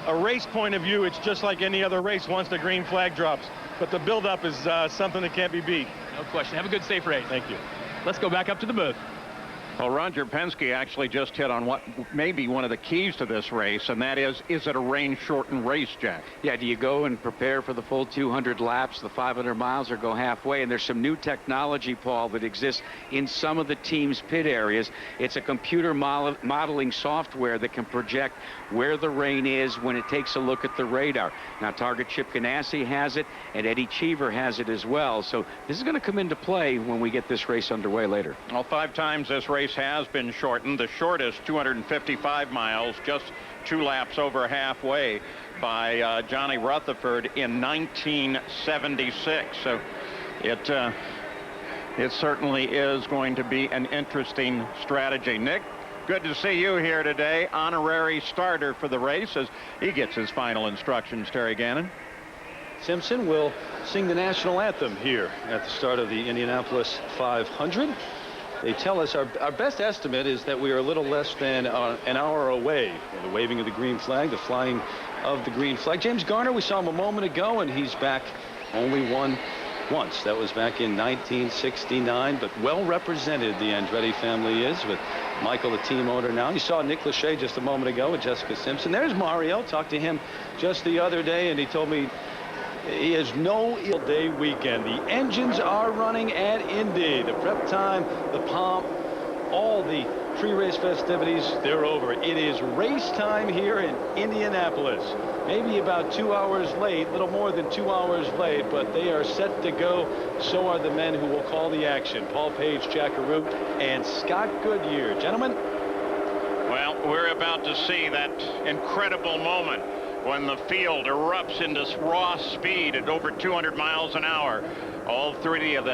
a race point of view, it's just like any other race once the green flag drops. But the build-up is something that can't be beat. No question. Have a good, safe race. Thank you. Let's go back up to the booth. Well, Roger Penske actually just hit on what may be one of the keys to this race, and that is it a rain-shortened race, Jack? Yeah, do you go and prepare for the full 200 laps, the 500 miles, or go halfway? And there's some new technology, Paul, that exists in some of the team's pit areas. It's a computer modeling software that can project where the rain is when it takes a look at the radar. Now, Target Chip Ganassi has it, and Eddie Cheever has it as well. So this is going to come into play when we get this race underway later. Well, 5 times this race has been shortened. The shortest, 255 miles, just 2 laps over halfway by Johnny Rutherford in 1976. So it certainly is going to be an interesting strategy. Nick, good to see you here today. Honorary starter for the race as he gets his final instructions. Terry Gannon. Simpson will sing the national anthem here at the start of the Indianapolis 500. They tell us our best estimate is that we are a little less than an hour away from the waving of the green flag, the flying of the green flag. James Garner, we saw him a moment ago, and he's back only once. That was back in 1969, but well represented the Andretti family is with Michael, the team owner now. You saw Nick Lachey just a moment ago with Jessica Simpson. There's Mario. Talked to him just the other day, and he told me he has no ill day weekend. The engines are running at Indy. The prep time, the pomp, all the pre-race festivities, they're over. It is race time here in Indianapolis. Maybe about 2 hours late, little more than 2 hours late, but they are set to go. So are the men who will call the action. Paul Page, Jack Arute, and Scott Goodyear. Gentlemen. Well, we're about to see that incredible moment when the field erupts into raw speed at over 200 miles an hour. All 33 of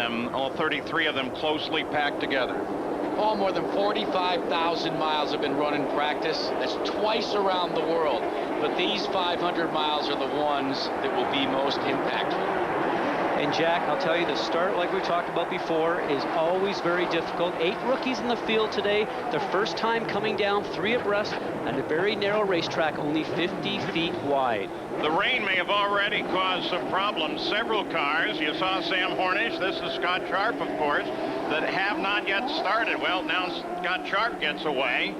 them closely packed together. Paul, more than 45,000 miles have been run in practice. That's twice around the world. But these 500 miles are the ones that will be most impactful. And Jack, I'll tell you, the start, like we talked about before, is always very difficult. 8 rookies in the field today. Their first time coming down 3 abreast on a very narrow racetrack, only 50 feet wide. The rain may have already caused some problems. Several cars, you saw Sam Hornish, this is Scott Sharp, of course, that have not yet started. Well, now Scott Sharp gets away.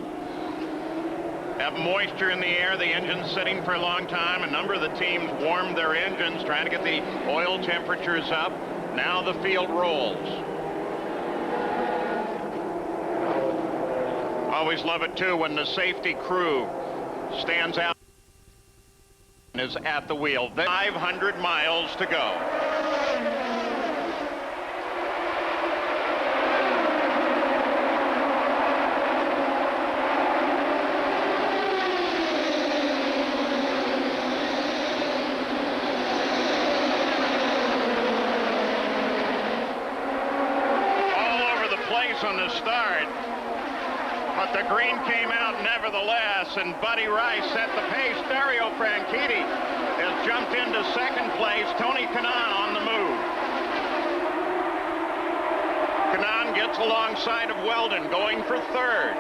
Have moisture in the air, the engine's sitting for a long time. A number of the teams warmed their engines, trying to get the oil temperatures up. Now the field rolls. Always love it, too, when the safety crew stands out and is at the wheel. 500 miles to go. On the start, but the green came out nevertheless, and Buddy Rice set the pace. Dario Franchitti has jumped into second place. Tony Kanaan on the move. Kanaan gets alongside of Weldon, going for third.